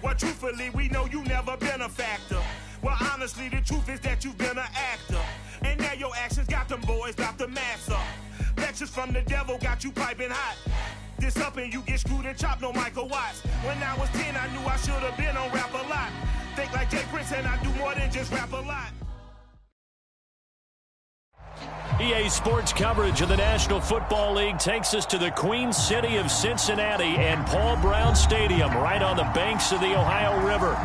Well, truthfully, we know you never been a factor. Well, honestly, the truth is that you've been an actor. And now your actions got them boys about to mass up. Lectures from the devil got you piping hot. This up and you get screwed and chopped, no Michael Watts. When I was 10, I knew I should have been on Rap a Lot. Think like Jay Prince and I do more than just rap a lot. EA Sports coverage of the National Football League takes us to the Queen City of Cincinnati and Paul Brown Stadium right on the banks of the Ohio River.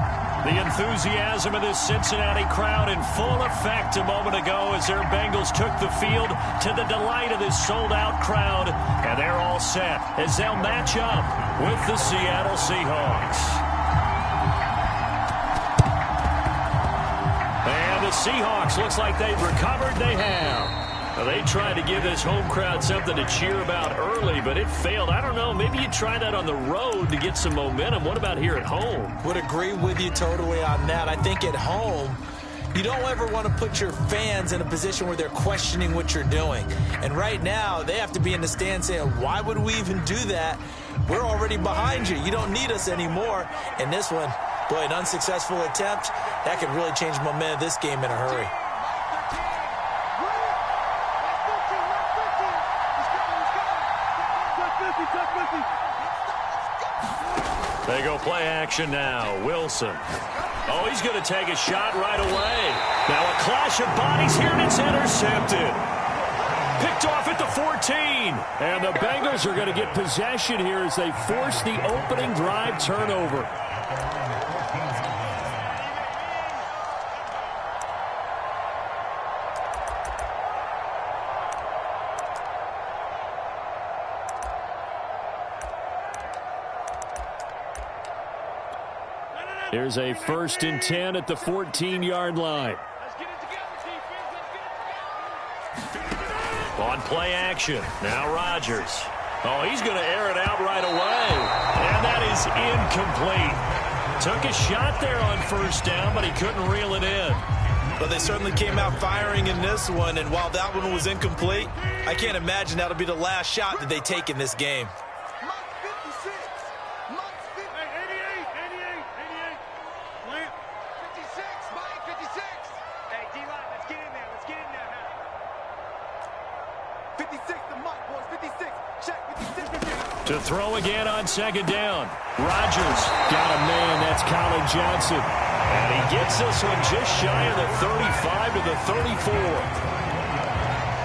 The enthusiasm of this Cincinnati crowd in full effect a moment ago as their Bengals took the field to the delight of this sold-out crowd. And they're all set as they'll match up with the Seattle Seahawks. And the Seahawks looks like they've recovered. They have. Well, they tried to give this home crowd something to cheer about early, but it failed. I don't know. Maybe you try that on the road to get some momentum. What about here at home? Would agree with you totally on that. I think at home, you don't ever want to put your fans in a position where they're questioning what you're doing. And right now, they have to be in the stand saying, why would we even do that? We're already behind you. You don't need us anymore. And this one, boy, an unsuccessful attempt, that could really change the momentum of this game in a hurry. They go play action now. Wilson. Oh, he's going to take a shot right away. Now a clash of bodies here, and it's intercepted. Picked off at the 14. And the Bengals are going to get possession here as they force the opening drive turnover. Here's a 1st and 10 at the 14-yard line. On play action. Now Rodgers. Oh, he's going to air it out right away. And that is incomplete. Took a shot there on 1st down, but he couldn't reel it in. But they certainly came out firing in this one, and while that one was incomplete, I can't imagine that'll be the last shot that they take in this game. To throw again on 2nd down. Rodgers got a man. That's Colin Johnson. And he gets this one just shy of the 35 to the 34.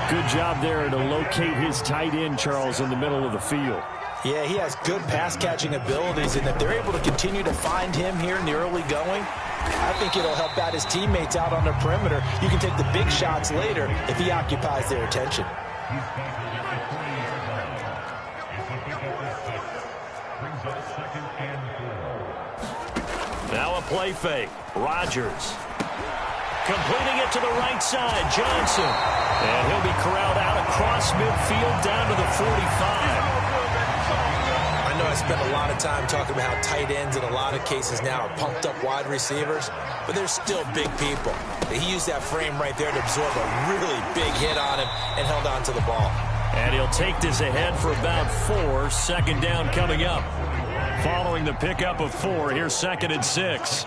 Good job there to locate his tight end, Charles, in the middle of the field. Yeah, he has good pass-catching abilities, and if they're able to continue to find him here in the early going, I think it'll help out his teammates out on the perimeter. You can take the big shots later if he occupies their attention. Now a play fake. Rodgers. Completing it to the right side. Johnson. And he'll be corralled out across midfield down to the 45. I know I spent a lot of time talking about how tight ends in a lot of cases now are pumped up wide receivers, but they're still big people. He used that frame right there to absorb a really big hit on him and held on to the ball. And he'll take this ahead for about 4. 2nd down coming up. Following the pickup of 4, here's 2nd and 6.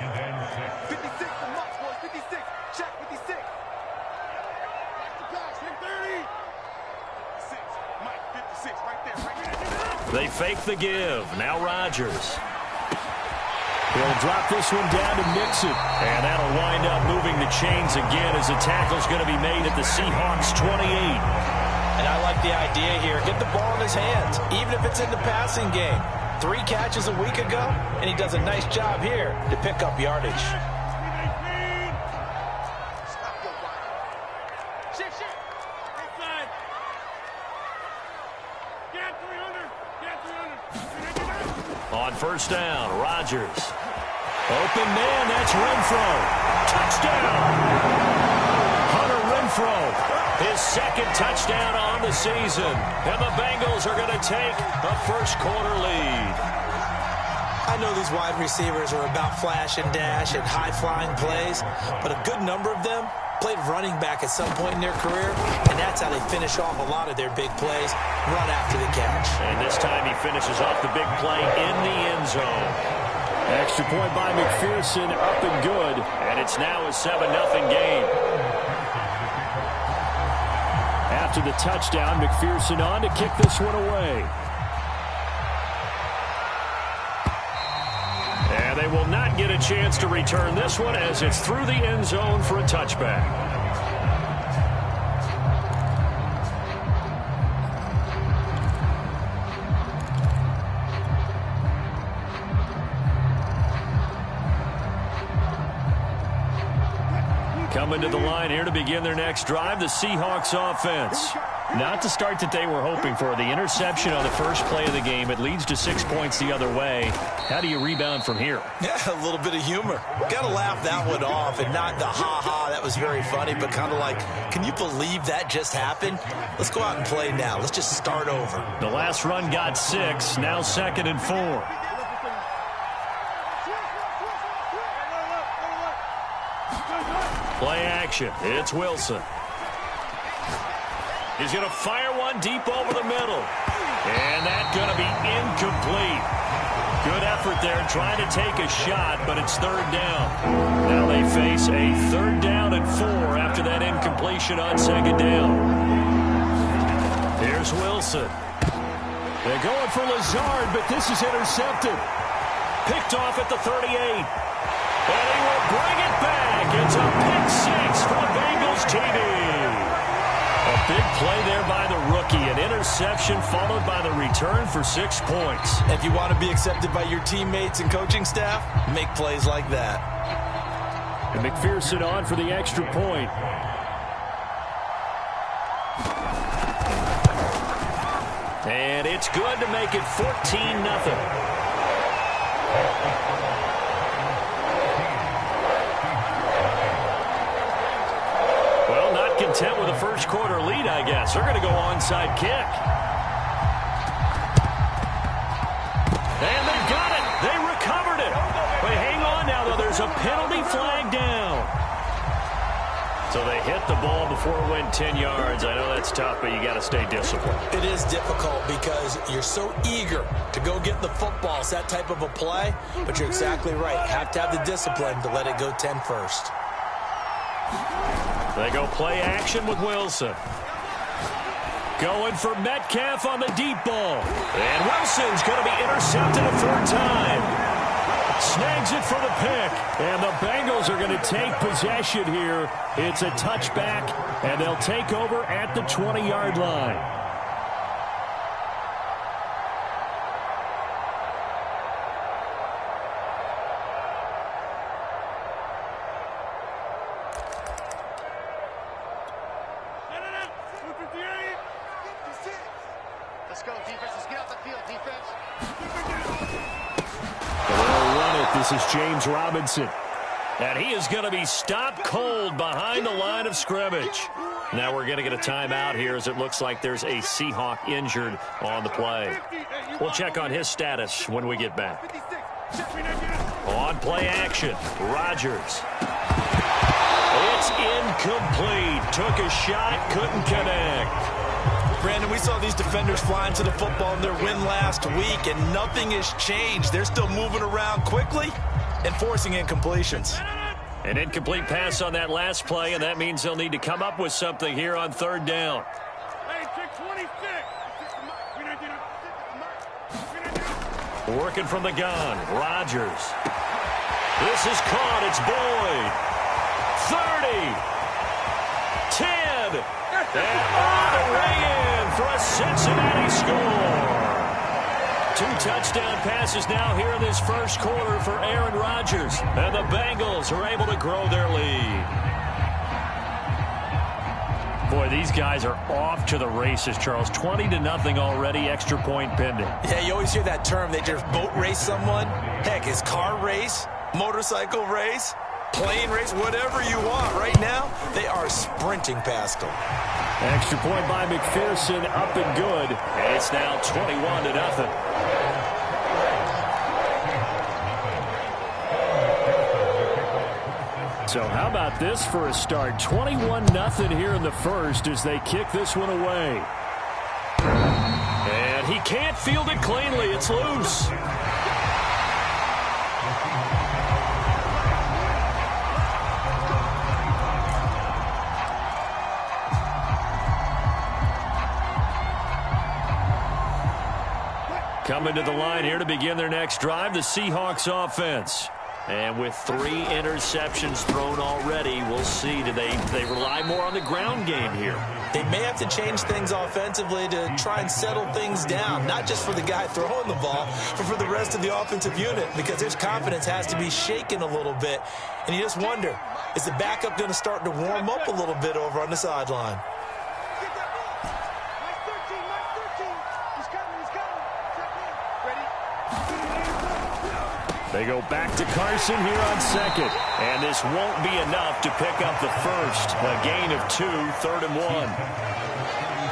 They fake the give. Now Rodgers. He'll drop this one down to Mixon. And that'll wind up moving the chains again as the tackle's going to be made at the Seahawks 28. And I like the idea here. Get the ball in his hands, even if it's in the passing game. 3 catches a week ago, and he does a nice job here to pick up yardage. On 1st down, Rodgers. Open man, that's Renfro. Touchdown! Hunter Renfro, his 2nd touchdown on the season. And the Bengals are going to take a 1st quarter lead. I know these wide receivers are about flash and dash and high-flying plays, but a good number of them played running back at some point in their career, and that's how they finish off a lot of their big plays, run after the catch. And this time he finishes off the big play in the end zone. Extra point by McPherson, up and good. And it's now a 7-0 game. After the touchdown, McPherson on to kick this one away. And they will not get a chance to return this one as it's through the end zone for a touchback. Coming to the line here to begin their next drive, the Seahawks offense. Not the start that they were hoping for. The interception on the first play of the game. It leads to 6 points the other way. How do you rebound from here? Yeah, a little bit of humor. Got to laugh that one off and not the ha-ha. That was very funny, but kind of like, can you believe that just happened? Let's go out and play now. Let's just start over. The last run got 6. Now 2nd and 4. Play action. It's Wilson. He's going to fire one deep over the middle. And that's going to be incomplete. Good effort there trying to take a shot, but it's 3rd down. Now they face a 3rd down and 4 after that incompletion on 2nd down. Here's Wilson. They're going for Lazard, but this is intercepted. Picked off at the 38. And he will bring it back. It's a pick 6 for Bengals TV. A big play there by the rookie. An interception followed by the return for 6 points. If you want to be accepted by your teammates and coaching staff, make plays like that. And McPherson on for the extra point. And it's good to make it 14-0. Content with a first quarter lead, I guess. They're going to go onside kick. And they've got it. They recovered it. But hang on now, though. There's a penalty flag down. So they hit the ball before it went 10 yards. I know that's tough, but you got to stay disciplined. It is difficult because you're so eager to go get the football. It's that type of a play. But you're exactly right. Have to have the discipline to let it go 10 first. They go play action with Wilson. Going for Metcalf on the deep ball. And Wilson's going to be intercepted a 3rd time. Snags it for the pick. And the Bengals are going to take possession here. It's a touchback, and they'll take over at the 20-yard line. Let's go, defense. Let's get off the field, defense. They'll run it. This is James Robinson. And he is going to be stopped cold behind the line of scrimmage. Now we're going to get a timeout here as it looks like there's a Seahawk injured on the play. We'll check on his status when we get back. On play action, Rodgers. It's incomplete. Took a shot, couldn't connect. Brandon, we saw these defenders flying to the football in their win last week, and nothing has changed. They're still moving around quickly and forcing incompletions. An incomplete pass on that last play, and that means they'll need to come up with something here on 3rd down. Working from the gun, Rodgers. This is caught. It's Boyd. 30. 10. And all the way in for a Cincinnati score. 2 touchdown passes now here in this first quarter for Aaron Rodgers. And the Bengals are able to grow their lead. Boy, these guys are off to the races, Charles. 20-0 already, extra point pending. Yeah, you always hear that term. They just boat race someone. Heck, it's car race, motorcycle race, plane race, whatever you want. Right now, they are sprinting past them. Extra point by McPherson, up and good. And it's now 21-0. So how about this for a start? 21-0 here in the first as they kick this one away. And he can't field it cleanly. It's loose. Coming to the line here to begin their next drive, the Seahawks offense. And with 3 interceptions thrown already, we'll see. Do they rely more on the ground game here? They may have to change things offensively to try and settle things down, not just for the guy throwing the ball, but for the rest of the offensive unit, because his confidence has to be shaken a little bit. And you just wonder, is the backup going to start to warm up a little bit over on the sideline? They go back to Carson here on second. And this won't be enough to pick up the first. A gain of 2, 3rd and 1.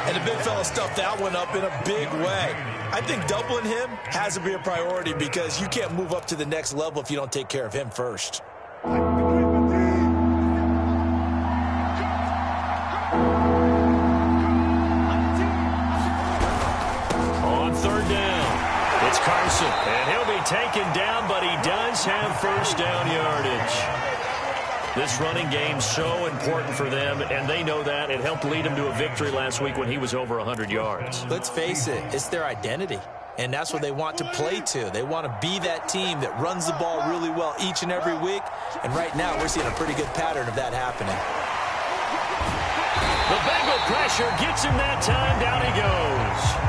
And the big fella stuffed that one up in a big way. I think doubling him has to be a priority because you can't move up to the next level if you don't take care of him first. On 3rd down, it's Carson. And he'll be taken down, but he does have first down yardage. This running game's so important for them, and they know that. It helped lead them to a victory last week when he was over 100 yards. Let's face it, it's their identity, and that's what they want to play to. They want to be that team that runs the ball really well each and every week, and right now we're seeing a pretty good pattern of that happening. The Bengal pressure gets him that time. Down he goes.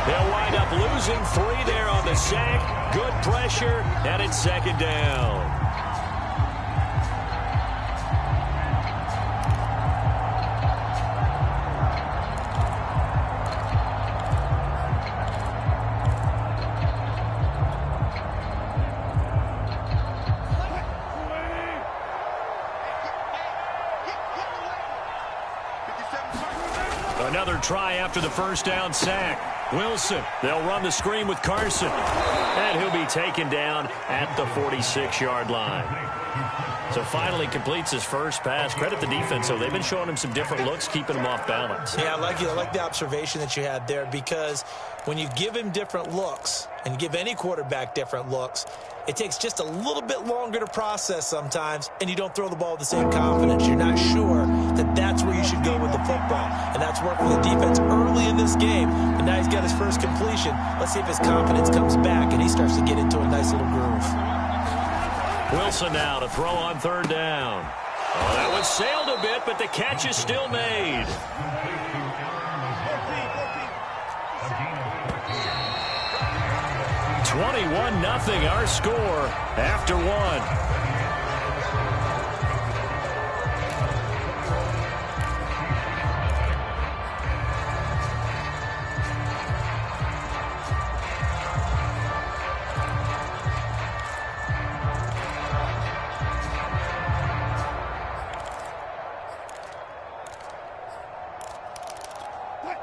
They'll wind up losing 3 there on the sack. Good pressure, and it's 2nd down. Another try after the first down sack. Wilson, they'll run the screen with Carson. And he'll be taken down at the 46-yard line. So finally completes his first pass. Credit the defense, though. They've been showing him some different looks, keeping him off balance. Yeah, I like the observation that you had there, because when you give him different looks, and you give any quarterback different looks, it takes just a little bit longer to process sometimes, and you don't throw the ball with the same confidence. You're not sure that that's where you should go with the football, and that's worked for the defense early in this game, but now he's got his first completion. Let's see if his confidence comes back, and he starts to get into a nice little groove. Wilson now to throw on 3rd down. Oh, that one sailed a bit, but the catch is still made. (21-0) our score after 1.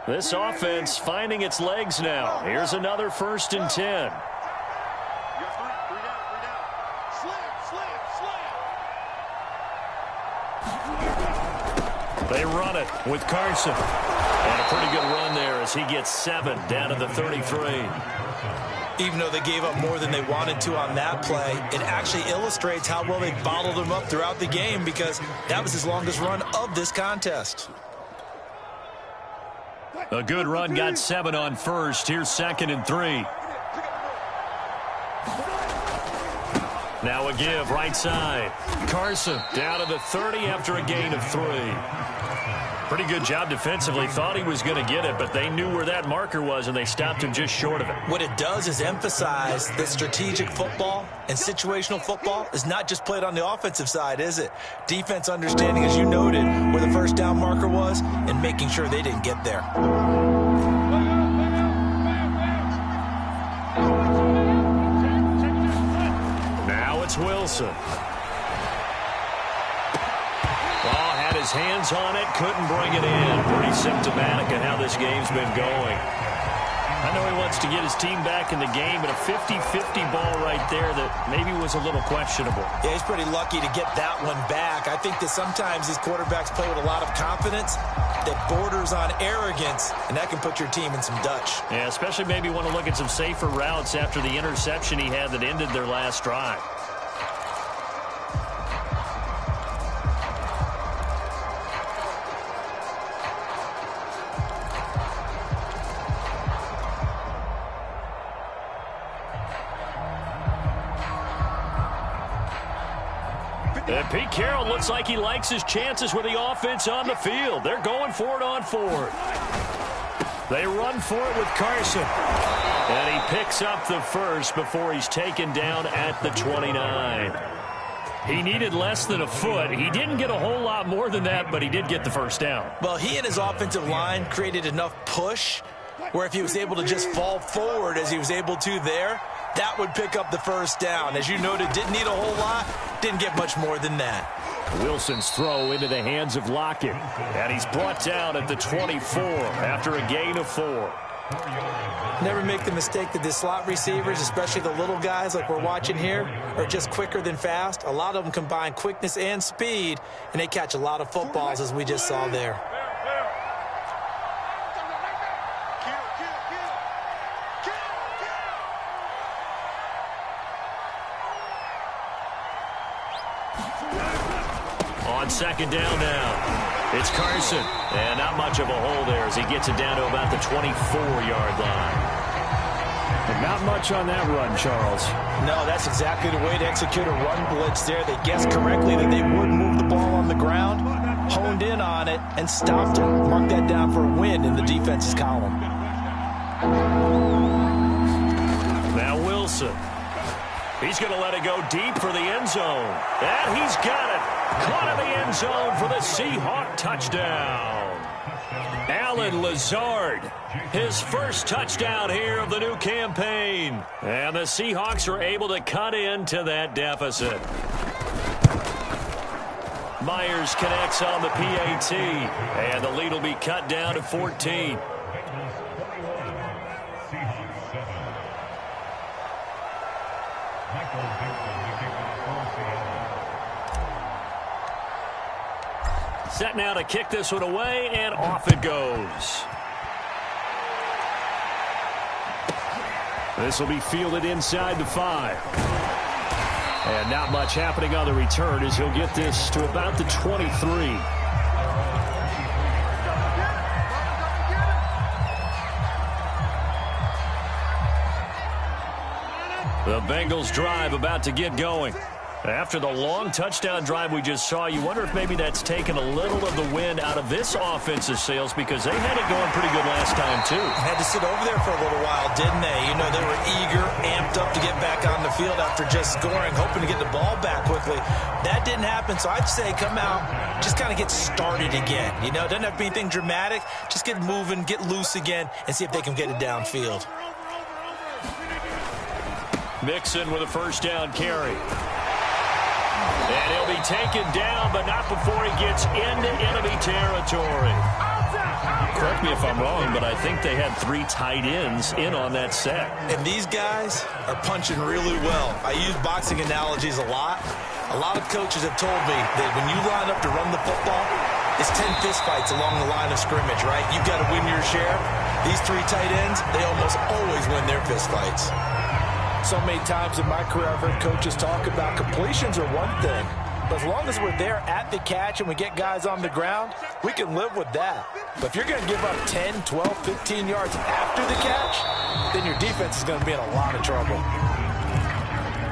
This offense finding its legs now. Here's another 1st and 10. They run it with Carson. And a pretty good run there as he gets 7 down to the 33. Even though they gave up more than they wanted to on that play, it actually illustrates how well they bottled him up throughout the game, because that was his longest run of this contest. A good run got 7 on 1st. Here's 2nd and 3. Now a give right side. Carson down to the 30 after a gain of 3. Pretty good job defensively. Thought he was going to get it, but they knew where that marker was, and they stopped him just short of it. What it does is emphasize that strategic football and situational football is not just played on the offensive side, is it? Defense understanding, as you noted, where the first down marker was and making sure they didn't get there. Now it's Wilson. His hands on it, couldn't bring it in. Pretty symptomatic of how this game's been going. I know he wants to get his team back in the game, but a 50-50 ball right there that maybe was a little questionable. Yeah, he's pretty lucky to get that one back. I think that sometimes these quarterbacks play with a lot of confidence that borders on arrogance, and that can put your team in some Dutch. Yeah, especially maybe want to look at some safer routes after the interception he had that ended their last drive. And Pete Carroll looks like he likes his chances with the offense on the field. They're going for it on 4th. They run for it with Carson. And he picks up the first before he's taken down at the 29. He needed less than a foot. He didn't get a whole lot more than that, but he did get the first down. Well, he and his offensive line created enough push where if he was able to just fall forward as he was able to there, that would pick up the first down. As you noted, didn't need a whole lot, didn't get much more than that. Wilson's throw into the hands of Lockett. And he's brought down at the 24 after a gain of 4. Never make the mistake that the slot receivers, especially the little guys like we're watching here, are just quicker than fast. A lot of them combine quickness and speed, and they catch a lot of footballs, as we just saw there. On second down now. It's Carson. And not much of a hole there as he gets it down to about the 24-yard line. But not much on that run, Charles. No, that's exactly the way to execute a run blitz there. They guessed correctly that they would move the ball on the ground, honed in on it, and stopped it. Mark that down for a win in the defense's column. Now Wilson. He's going to let it go deep for the end zone. And he's got it. Caught in the end zone for the Seahawk touchdown. Allen Lazard, his first touchdown here of the new campaign. And the Seahawks are able to cut into that deficit. Myers connects on the PAT. And the lead will be cut down to 14. Set now to kick this one away, and off it goes. This will be fielded inside the 5. And not much happening on the return as he'll get this to about the 23. The Bengals drive about to get going. After the long touchdown drive we just saw, you wonder if maybe that's taken a little of the wind out of this offensive sails because they had it going pretty good last time, too. Had to sit over there for a little while, didn't they? You know, they were eager, amped up to get back on the field after just scoring, hoping to get the ball back quickly. That didn't happen, so I'd say come out, just kind of get started again. You know, it doesn't have to be anything dramatic. Just get moving, get loose again, and see if they can get it downfield. Mixon with a first down carry. And he'll be taken down, but not before he gets into enemy territory. Correct me if I'm wrong, but I think they had 3 tight ends in on that set. And these guys are punching really well. I use boxing analogies a lot. A lot of coaches have told me that when you line up to run the football, it's 10 fistfights along the line of scrimmage, right? You've got to win your share. These 3 tight ends, they almost always win their fistfights. So many times in my career I've heard coaches talk about completions are one thing. But as long as we're there at the catch and we get guys on the ground, we can live with that. But if you're going to give up 10, 12, 15 yards after the catch, then your defense is going to be in a lot of trouble.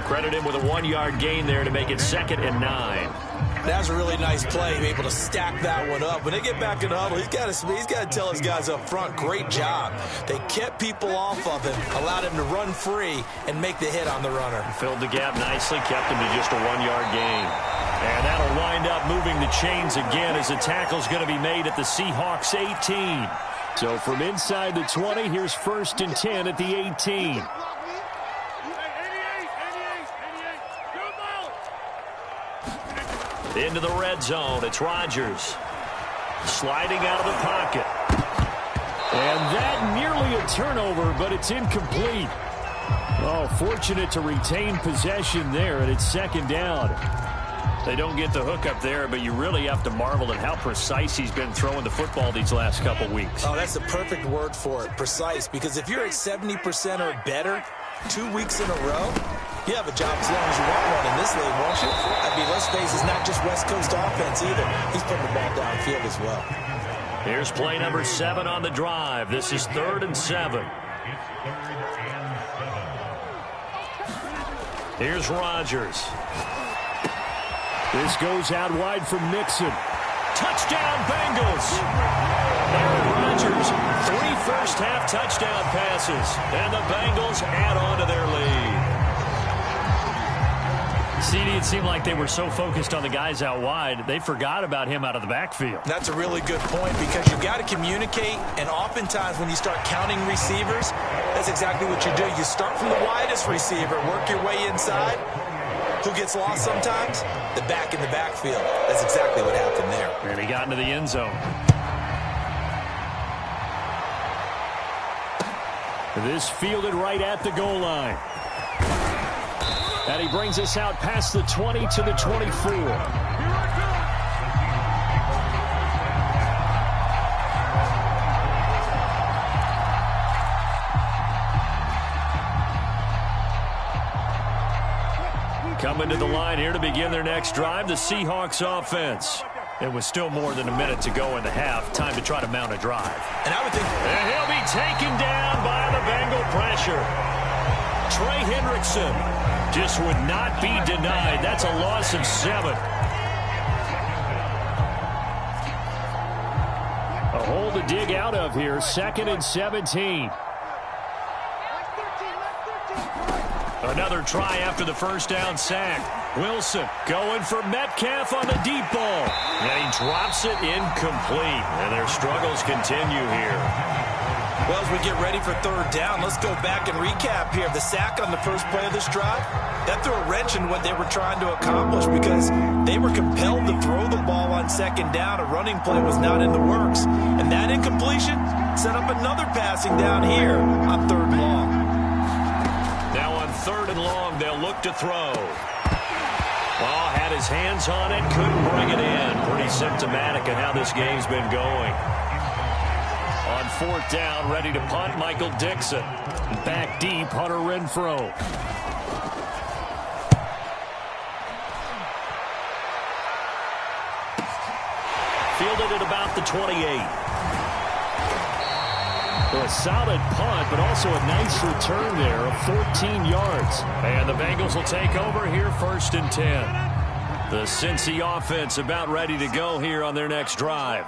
Credit him with a 1-yard gain there to make it 2nd and 9. That was a really nice play, able to stack that one up. When they get back in the huddle, he's got to tell his guys up front, great job. They kept people off of him, allowed him to run free and make the hit on the runner. Filled the gap nicely, kept him to just a 1-yard gain. And that'll wind up moving the chains again as the tackle's going to be made at the Seahawks 18. So from inside the 20, here's 1st and 10 at the 18. Into the red zone, it's Rodgers. Sliding out of the pocket. And that nearly a turnover, but it's incomplete. Oh, fortunate to retain possession there, and it's 2nd down. They don't get the hook up there, but you really have to marvel at how precise he's been throwing the football these last couple weeks. Oh, that's the perfect word for it, precise, because if you're at 70% or better 2 weeks in a row, you have a job as long as you want one in this league, won't you? I mean, let's face it, it's not just West Coast offense either. He's putting the ball downfield as well. Here's play number 7 on the drive. This is 3rd and 7. Here's Rodgers. This goes out wide from Mixon. Touchdown, Bengals. Aaron Rodgers, 3 first-half touchdown passes, and the Bengals add on to their lead. CD, it seemed like they were so focused on the guys out wide, they forgot about him out of the backfield. That's a really good point because you've got to communicate, and oftentimes when you start counting receivers, that's exactly what you do. You start from the widest receiver, work your way inside. Who gets lost sometimes? The back in the backfield. That's exactly what happened there. And he got into the end zone. This fielded right at the goal line. And he brings us out past the 20 to the 24. Coming to the line here to begin their next drive, the Seahawks offense. It was still more than a minute to go in the half. Time to try to mount a drive. And I would think... And he'll be taken down by the Bengal pressure. Trey Hendrickson just would not be denied. That's a loss of 7. A hole to dig out of here. 2nd and 17. Another try after the first down sack. Wilson going for Metcalf on the deep ball. And he drops it incomplete. And their struggles continue here. Well, as we get ready for 3rd down, let's go back and recap here. The sack on the first play of this drive, that threw a wrench in what they were trying to accomplish because they were compelled to throw the ball on 2nd down. A running play was not in the works. And that incompletion set up another passing down here on 3rd and long. Now on 3rd and long, they'll look to throw. Ball had his hands on it, couldn't bring it in. Pretty symptomatic of how this game's been going. On 4th down, ready to punt, Michael Dixon. Back deep, Hunter Renfrow. Fielded at about the 28. A solid punt, but also a nice return there of 14 yards. And the Bengals will take over here 1st and 10. The Cincy offense about ready to go here on their next drive.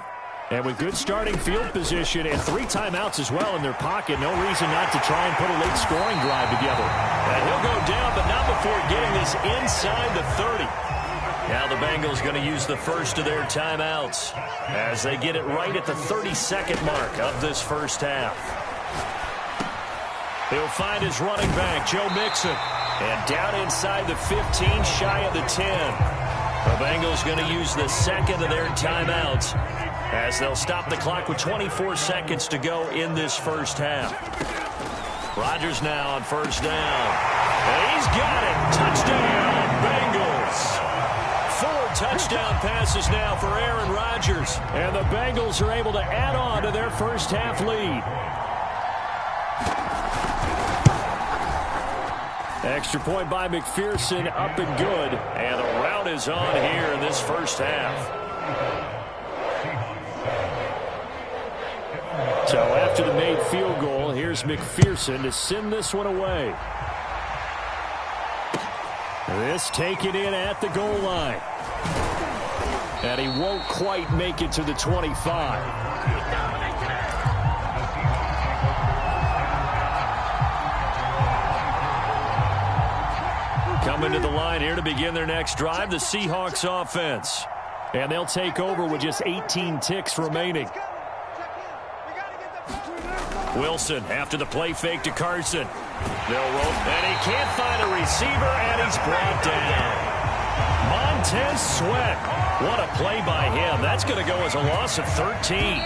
And with good starting field position and 3 timeouts as well in their pocket, no reason not to try and put a late scoring drive together. And he'll go down, but not before getting this inside the 30. Now the Bengals going to use the first of their timeouts as they get it right at the 32nd mark of this first half. He'll find his running back, Joe Mixon. And down inside the 15, shy of the 10. The Bengals going to use the second of their timeouts as they'll stop the clock with 24 seconds to go in this first half. Rodgers now on 1st down. And he's got it. Touchdown, Bengals. 4 touchdown passes now for Aaron Rodgers. And the Bengals are able to add on to their first half lead. Extra point by McPherson, up and good. And the rout is on here in this first half. So after the made field goal, here's McPherson to send this one away. This taken in at the goal line. And he won't quite make it to the 25. Coming to the line here to begin their next drive, the Seahawks offense. And they'll take over with just 18 ticks remaining. Wilson after the play fake to Carson. They'll roll, and he can't find a receiver, and he's brought down. Montez Sweat. What a play by him. That's going to go as a loss of 13.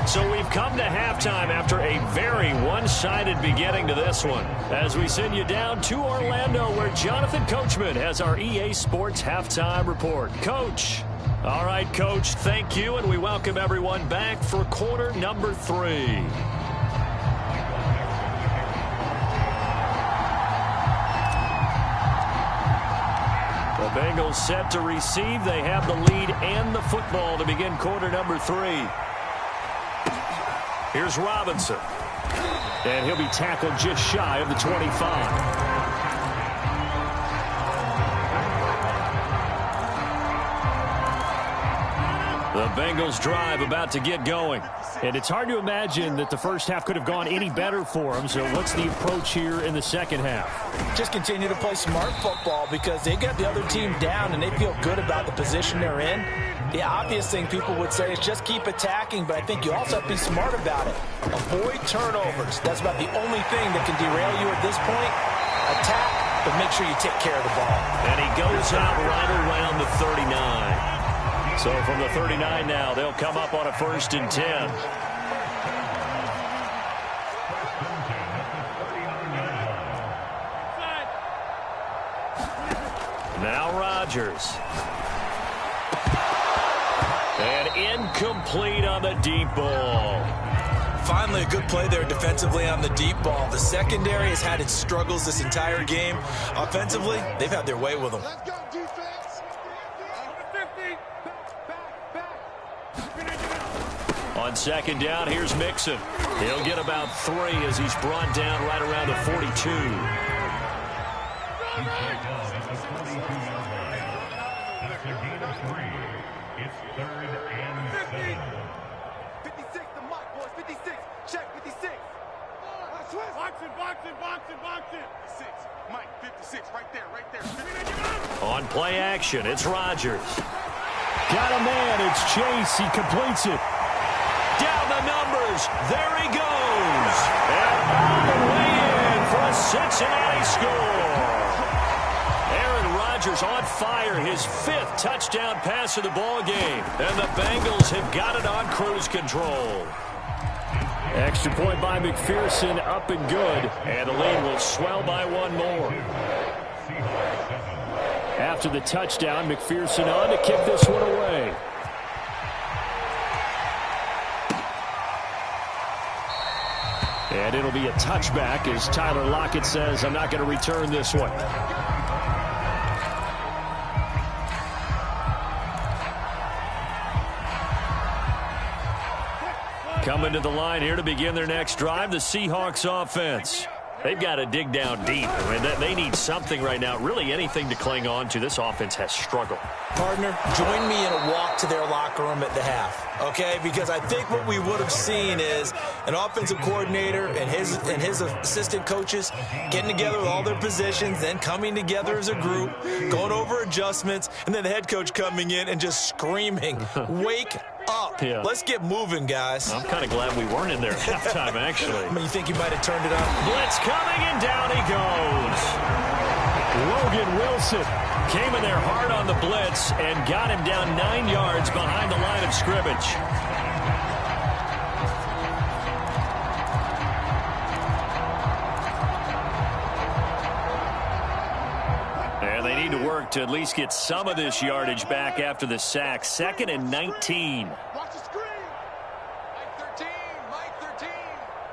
So we've come to halftime after a very one-sided beginning to this one. As we send you down to Orlando, where Jonathan Coachman has our EA Sports Halftime Report. Coach. All right, Coach, thank you, and we welcome everyone back for quarter number 3. The Bengals set to receive. They have the lead and the football to begin quarter number 3. Here's Robinson. And he'll be tackled just shy of the 25. Bengals drive about to get going. And it's hard to imagine that the first half could have gone any better for them. So what's the approach here in the second half? Just continue to play smart football because they got the other team down and they feel good about the position they're in. The obvious thing people would say is just keep attacking, but I think you also have to be smart about it. Avoid turnovers. That's about the only thing that can derail you at this point. Attack, but make sure you take care of the ball. And he goes out right around the 39. So from the 39 now, they'll come up on a 1st and 10. Now Rodgers. And incomplete on the deep ball. Finally, a good play there defensively on the deep ball. The secondary has had its struggles this entire game. Offensively, they've had their way with them. Let's go, defense. 50. On 2nd down, here's Mixon. He'll get about 3 as he's brought down right around the 42. It's 3rd and 7. 56, the mark, boys. 56. Check 56. Boxing. 56. Mike, 56. Right there. 56. On play action, it's Rodgers. Got a man. It's Chase. He completes it. Down the numbers. There he goes. And all the way in for a Cincinnati score. Aaron Rodgers on fire. His 5th touchdown pass of the ball game. And the Bengals have got it on cruise control. Extra point by McPherson, up and good. And the lead will swell by 1 more. After the touchdown, McPherson on to kick this one away. And it'll be a touchback as Tyler Lockett says, I'm not going to return this one. Coming to the line here to begin their next drive, the Seahawks offense. They've got to dig down deep. I mean, they need something right now, really anything to cling on to. This offense has struggled. Partner, join me in a walk to their locker room at the half, okay? Because I think what we would have seen is an offensive coordinator and his assistant coaches getting together with all their positions, then coming together as a group, going over adjustments, and then the head coach coming in and just screaming, wake up. Yeah. Let's get moving, guys. I'm kind of glad we weren't in there at halftime, actually. I mean, you think you might have turned it on? Blitz coming, and down he goes. Logan Wilson Came in there hard on the blitz and got him down 9 yards behind the line of scrimmage. And they need to work to at least get some of this yardage back after the sack. 2nd and 19. Watch the screen. Mike 13.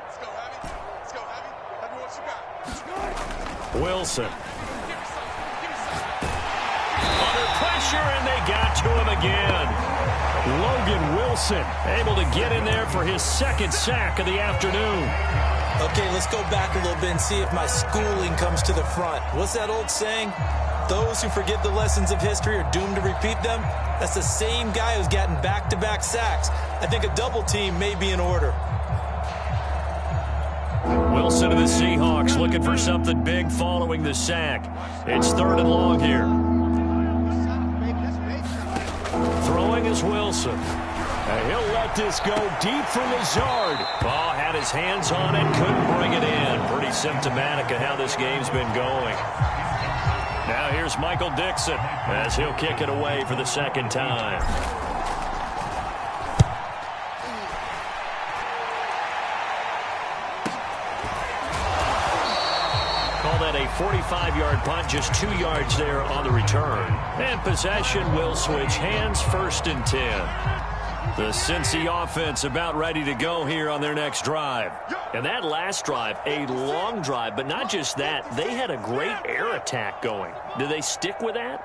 Let's go, Heavy. Let's go, Heavy. Let me what you got. Wilson. Under pressure, and they got to him again. Logan Wilson Able to get in there for his 2nd sack of the afternoon. Okay, let's go back a little bit and see if my schooling comes to the front. What's that old saying? Those who forget the lessons of history are doomed to repeat them. That's the same guy who's gotten back-to-back sacks. I think a double team may be in order. Wilson of the Seahawks looking for something big following the sack. It's 3rd and long here. Throwing is Wilson. And he'll let this go deep for Lazard. Ball had his hands on it, couldn't bring it in. Pretty symptomatic of how this game's been going. Now here's Michael Dixon as he'll kick it away for the 2nd time. Call that a 45-yard punt, just 2 yards there on the return. And possession will switch hands, 1st and 10. The Cincy offense about ready to go here on their next drive. And that last drive, a long drive, but not just that. They had a great air attack going. Do they stick with that?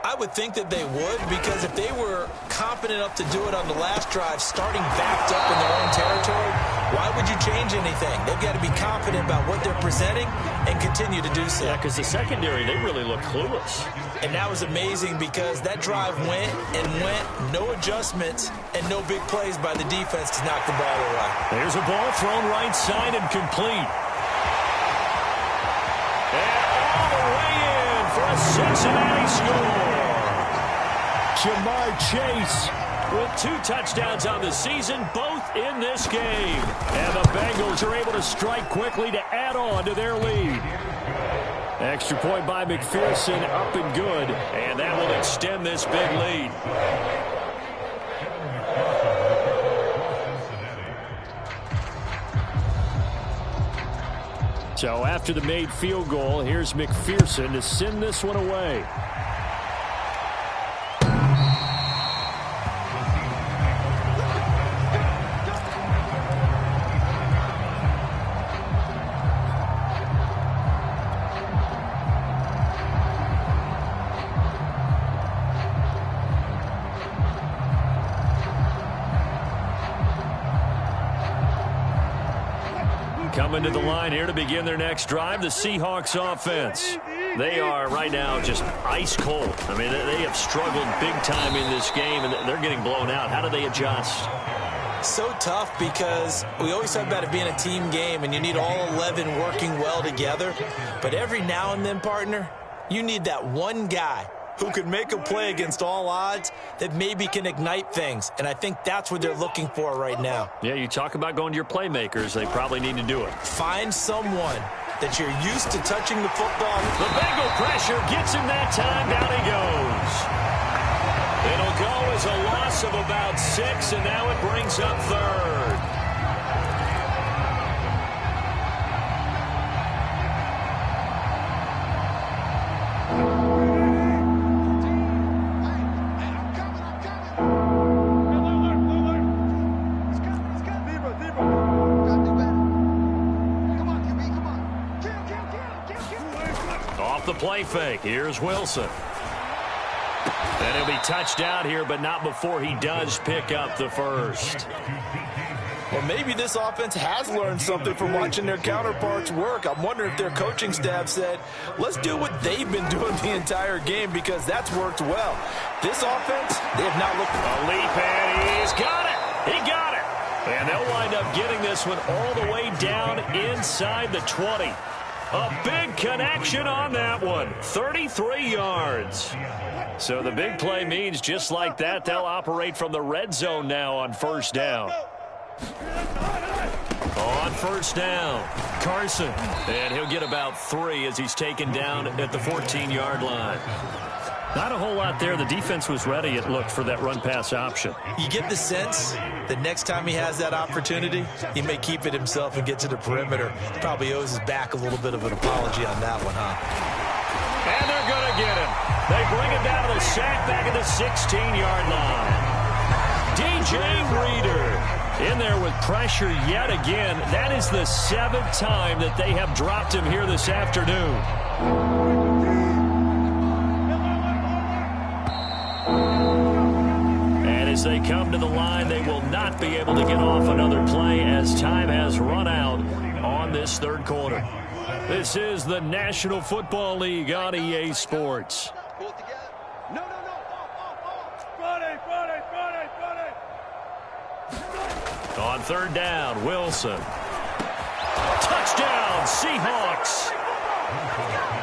I would think that they would, because if they were confident enough to do it on the last drive, starting backed up in their own territory, why would you change anything? They've got to be confident about what they're presenting and continue to do so. Yeah, because the secondary, they really look clueless. And that was amazing because that drive went and went, no adjustments, and no big plays by the defense to knock the ball away. There's a ball thrown right side and complete. And all the way in for a Cincinnati score. Jamar Chase with 2 touchdowns on the season, both in this game. And the Bengals are able to strike quickly to add on to their lead. Extra point by McPherson, up and good. And that will extend this big lead. So after the made field goal, here's McPherson to send this one away. Coming to the line here to begin their next drive, the Seahawks offense. They are right now just ice cold. I mean, they have struggled big time in this game, and they're getting blown out. How do they adjust? So tough because we always talk about it being a team game, and you need all 11 working well together. But every now and then, partner, you need that one guy who could make a play against all odds that maybe can ignite things. And I think that's what they're looking for right now. Yeah, you talk about going to your playmakers. They probably need to do it. Find someone that you're used to touching the football. The Bengal pressure gets him that time. Down he goes. It'll go as a loss of about 6, and now it brings up 3rd. The play fake. Here's Wilson. And he'll be touched out here, but not before he does pick up the first. Well, maybe this offense has learned something from watching their counterparts work. I'm wondering if their coaching staff said, let's do what they've been doing the entire game, because that's worked well. This offense, they have not looked. A leap, and he's got it. He got it. And they'll wind up getting this one all the way down inside the 20. A big connection on that one. 33 yards. So the big play means just like that, they'll operate from the red zone now on first down. On first down, Carson. And he'll get about 3 as he's taken down at the 14-yard line. Not a whole lot there. The defense was ready, it looked, for that run-pass option. You get the sense that next time he has that opportunity, he may keep it himself and get to the perimeter. Probably owes his back a little bit of an apology on that one, huh? And they're going to get him. They bring him down to the sack back at the 16-yard line. DJ Reader in there with pressure yet again. That is the 7th time that they have dropped him here this afternoon. As they come to the line, they will not be able to get off another play as time has run out on this 3rd quarter. This is the National Football League on EA Sports. On 3rd down, Wilson. Touchdown, Seahawks.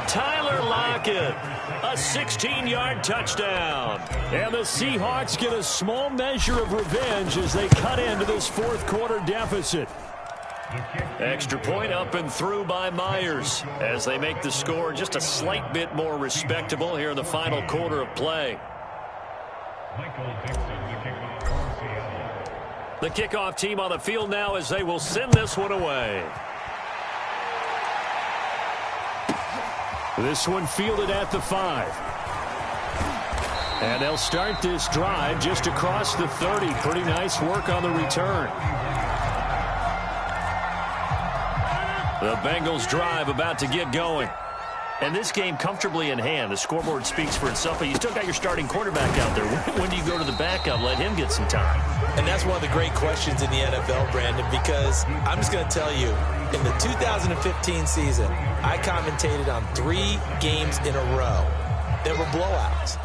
Tyler Lockett, a 16-yard touchdown. And the Seahawks get a small measure of revenge as they cut into this 4th quarter deficit. Extra point up and through by Myers as they make the score just a slight bit more respectable here in the final quarter of play. The kickoff team on the field now as they will send this one away. This one fielded at the 5. And they'll start this drive just across the 30. Pretty nice work on the return. The Bengals drive about to get going. And this game comfortably in hand. The scoreboard speaks for itself, but you still got your starting quarterback out there. When do you go to the backup, let him get some time? And that's one of the great questions in the NFL, Brandon, because I'm just going to tell you, in the 2015 season, I commentated on 3 games in a row that were blowouts.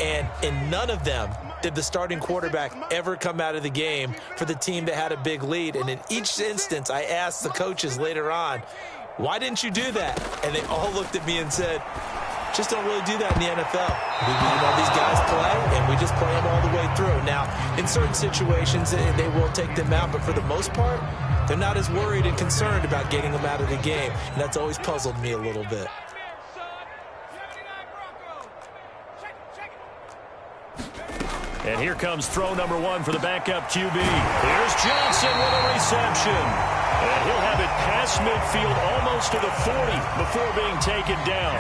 And in none of them did the starting quarterback ever come out of the game for the team that had a big lead. And in each instance, I asked the coaches later on, why didn't you do that? And they all looked at me and said, just don't really do that in the NFL. These guys play, and we just play them all the way through. Now, in certain situations, they will take them out, but for the most part, they're not as worried and concerned about getting them out of the game. And that's always puzzled me a little bit. And here comes throw number 1 for the backup QB. Here's Johnson with a reception. And he'll have it past midfield almost to the 40 before being taken down.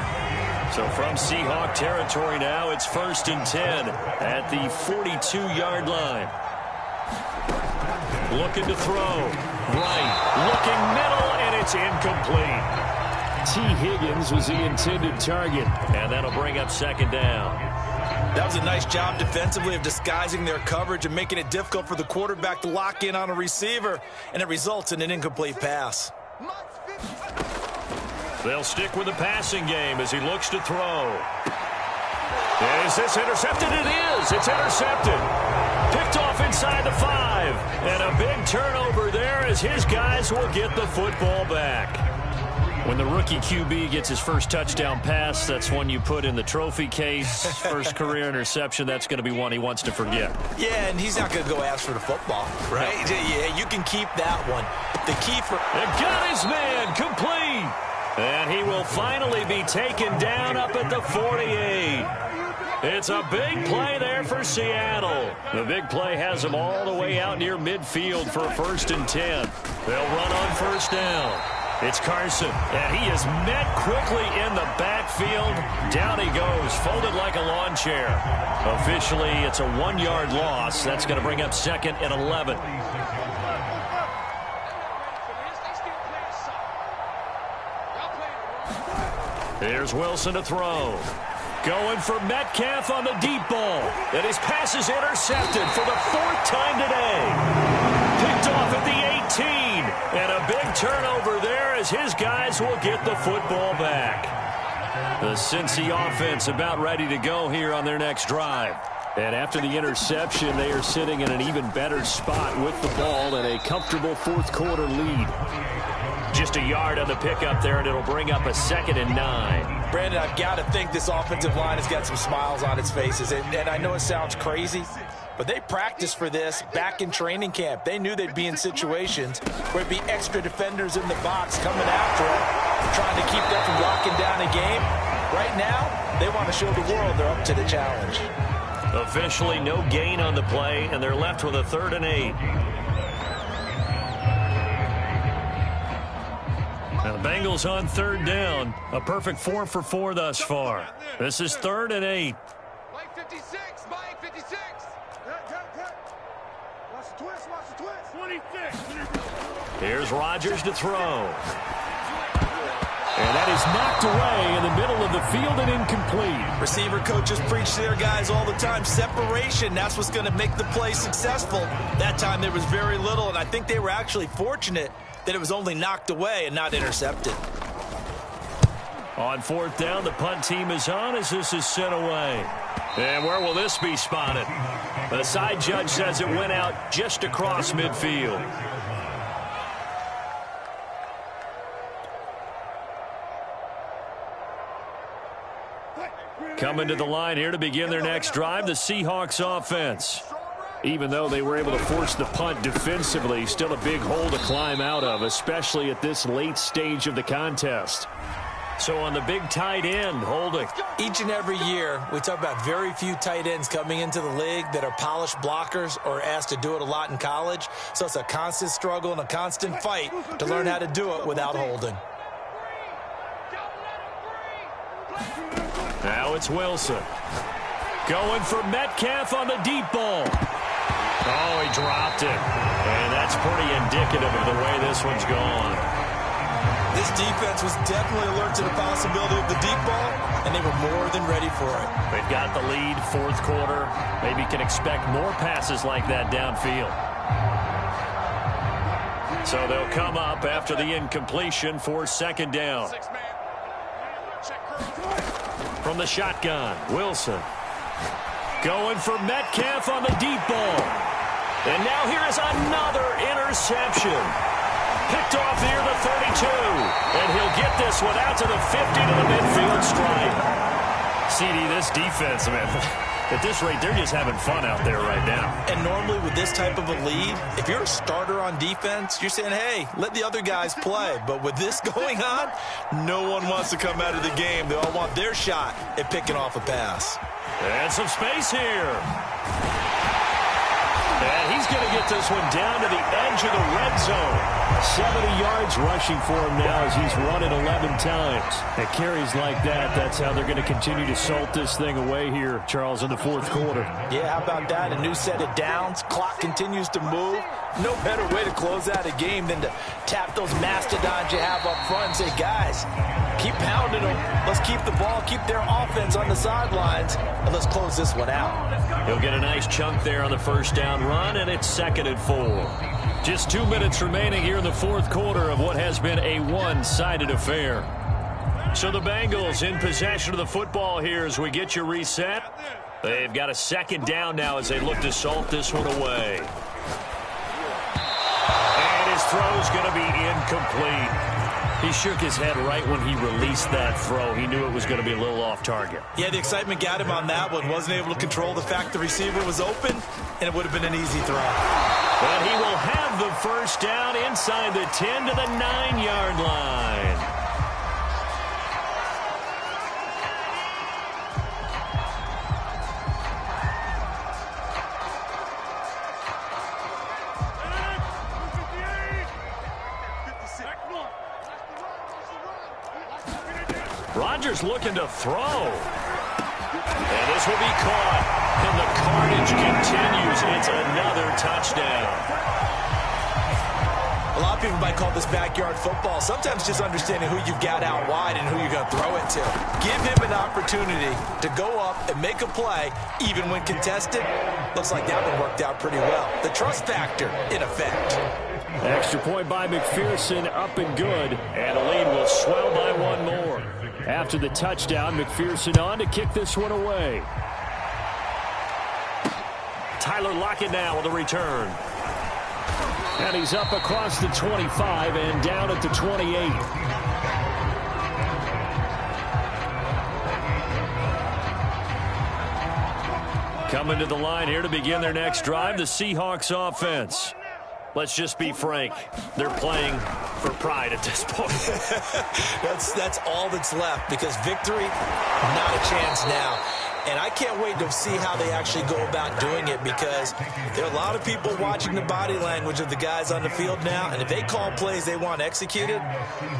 So from Seahawk territory now, it's 1st and 10 at the 42-yard line. Looking to throw. Right. Looking middle, and it's incomplete. T. Higgins was the intended target. And that'll bring up 2nd down. That was a nice job defensively of disguising their coverage and making it difficult for the quarterback to lock in on a receiver, and it results in an incomplete pass. They'll stick with the passing game as he looks to throw. Is this intercepted? It is. It's intercepted. Picked off inside the 5. And a big turnover there as his guys will get the football back. When the rookie QB gets his first touchdown pass, that's one you put in the trophy case. First career interception, that's going to be one he wants to forget. Yeah, and he's not going to go ask for the football, right? Yeah, you can keep that one. The key for... They got his man complete. And he will finally be taken down up at the 48. It's a big play there for Seattle. The big play has them all the way out near midfield for 1st and 10. They'll run on 1st down. It's Carson, and he is met quickly in the backfield. Down he goes, folded like a lawn chair. Officially, it's a 1-yard loss. That's going to bring up 2nd and 11. Here's Wilson to throw. Going for Metcalf on the deep ball. And his pass is intercepted for the 4th time today. Picked off at the 18. And a big turnover there as his guys will get the football back. The Cincy offense about ready to go here on their next drive. And after the interception, they are sitting in an even better spot with the ball and a comfortable 4th quarter lead. Just a yard on the pickup there, and it'll bring up a 2nd and 9. Brandon, I've got to think this offensive line has got some smiles on its faces. And I know it sounds crazy, but they practiced for this back in training camp. They knew they'd be in situations where it'd be extra defenders in the box coming after them, trying to keep them from locking down a game. Right now, they want to show the world they're up to the challenge. Officially no gain on the play, and they're left with a 3rd and 8. Now the Bengals on 3rd down. A perfect 4 for 4 thus far. This is 3rd and 8. Mike 56, Mike 56. Watch the twist, 26. Here's Rodgers to throw. And that is knocked away in the middle of the field and incomplete. Receiver coaches preach to their guys all the time. Separation, that's what's going to make the play successful. That time there was very little, and I think they were actually fortunate that it was only knocked away and not intercepted. On 4th down, the punt team is on as this is sent away. And where will this be spotted? The side judge says it went out just across midfield. Coming to the line here to begin their next drive, the Seahawks offense. Even though they were able to force the punt defensively, still a big hole to climb out of, especially at this late stage of the contest. So on the big tight end, holding. Each and every year, we talk about very few tight ends coming into the league that are polished blockers or asked to do it a lot in college. So it's a constant struggle and a constant fight to learn how to do it without holding. Now it's Wilson. Going for Metcalf on the deep ball. Oh, he dropped it. And that's pretty indicative of the way this one's gone. This defense was definitely alert to the possibility of the deep ball, and they were more than ready for it. They've got the lead, fourth quarter. Maybe can expect more passes like that downfield. So they'll come up after the incompletion for second down. From the shotgun, Wilson. Going for Metcalf on the deep ball. And now here is another interception. Picked off near the 32. And he'll get this one out to the 50 to the midfield stripe. CD, this defense, man, at this rate, they're just having fun out there right now. And normally with this type of a lead, if you're a starter on defense, you're saying, hey, let the other guys play. But with this going on, no one wants to come out of the game. They all want their shot at picking off a pass. And some space here. And he's going to get this one down to the edge of the red zone. 70 yards rushing for him now as he's run it 11 times. At carries like that, that's how they're going to continue to salt this thing away here, Charles, in the fourth quarter. Yeah, how about that? A new set of downs. Clock continues to move. No better way to close out a game than to tap those mastodons you have up front and say, guys, keep pounding them. Let's keep the ball, keep their offense on the sidelines, and let's close this one out. He'll get a nice chunk there on the first down run, and it's 2nd and 4. Just 2 minutes remaining here in the fourth quarter of what has been a one-sided affair. So the Bengals in possession of the football here as we get you reset. They've got a second down now as they look to salt this one away. And his throw's going to be incomplete. He shook his head right when he released that throw. He knew it was going to be a little off target. Yeah, the excitement got him on that one. Wasn't able to control the fact the receiver was open, and it would have been an easy throw. But he will have the first down inside the 10 to the 9-yard line. Rodgers looking to throw. And this will be caught. And the carnage continues. It's another touchdown. A lot of people might call this backyard football. Sometimes just understanding who you've got out wide and who you're going to throw it to. Give him an opportunity to go up and make a play, even when contested. Looks like that one worked out pretty well. The trust factor in effect. Extra point by McPherson, up and good. And the lead will swell by one more. After the touchdown, McPherson on to kick this one away. Tyler Lockett now with a return. And he's up across the 25 and down at the 28. Coming to the line here to begin their next drive, the Seahawks offense. Let's just be frank. They're playing for pride at this point. That's all that's left, because victory, not a chance now. And I can't wait to see how they actually go about doing it, because there are a lot of people watching the body language of the guys on the field now, and if they call plays they want executed,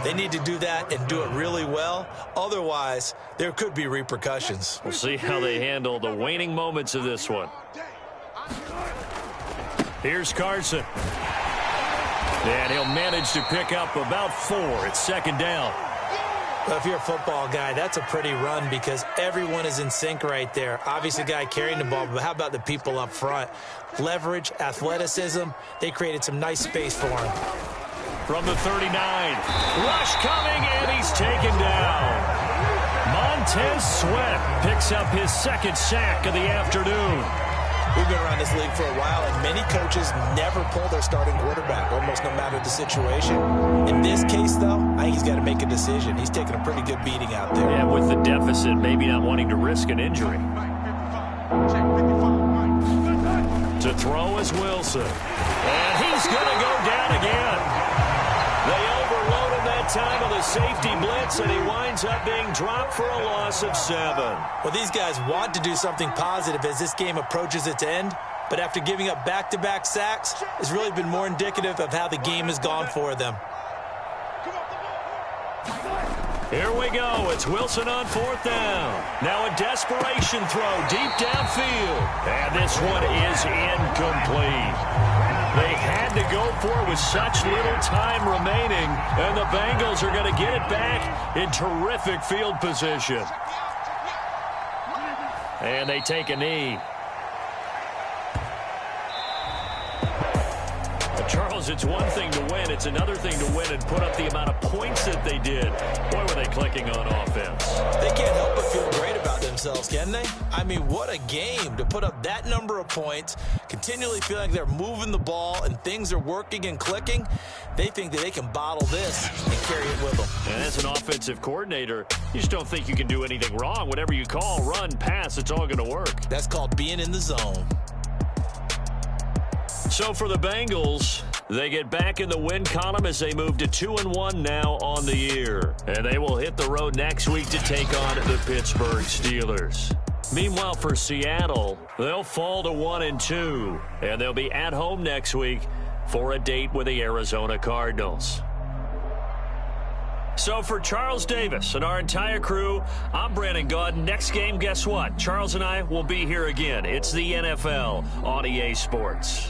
they need to do that and do it really well. Otherwise, there could be repercussions. We'll see how they handle the waning moments of this one. Here's Carson. And he'll manage to pick up about 4. It's second down. Well, if you're a football guy, that's a pretty run, because everyone is in sync right there. Obviously, the guy carrying the ball, but how about the people up front? Leverage, athleticism, they created some nice space for him. From the 39, rush coming, and he's taken down. Montez Sweat picks up his second sack of the afternoon. We've been around this league for a while, and many coaches never pull their starting quarterback, almost no matter the situation. In this case, though, I think he's got to make a decision. He's taking a pretty good beating out there. Yeah, with the deficit, maybe not wanting to risk an injury. To throw is Wilson. And he's going to go down again. They overload him that time on the safety blitz, and he winds up being dropped for a loss of 7. Well, these guys want to do something positive as this game approaches its end, but after giving up back-to-back sacks, it's really been more indicative of how the game has gone for them. Here we go. It's Wilson on 4th down. Now a desperation throw deep downfield. And this one is incomplete. They had to go for it with such little time remaining. And the Bengals are going to get it back in terrific field position. And they take a knee. Charles, it's one thing to win. It's another thing to win and put up the amount of points that they did. Boy, were they clicking on offense. They can't help but feel great about themselves, can they? I mean, what a game to put up that number of points, continually feeling like they're moving the ball and things are working and clicking. They think that they can bottle this and carry it with them. And as an offensive coordinator, you just don't think you can do anything wrong. Whatever you call, run, pass, it's all going to work. That's called being in the zone. So for the Bengals, they get back in the win column as they move to 2-1 now on the year. And they will hit the road next week to take on the Pittsburgh Steelers. Meanwhile, for Seattle, they'll fall to 1-2. And they'll be at home next week for a date with the Arizona Cardinals. So for Charles Davis and our entire crew, I'm Brandon Gaudin. Next game, guess what? Charles and I will be here again. It's the NFL on EA Sports.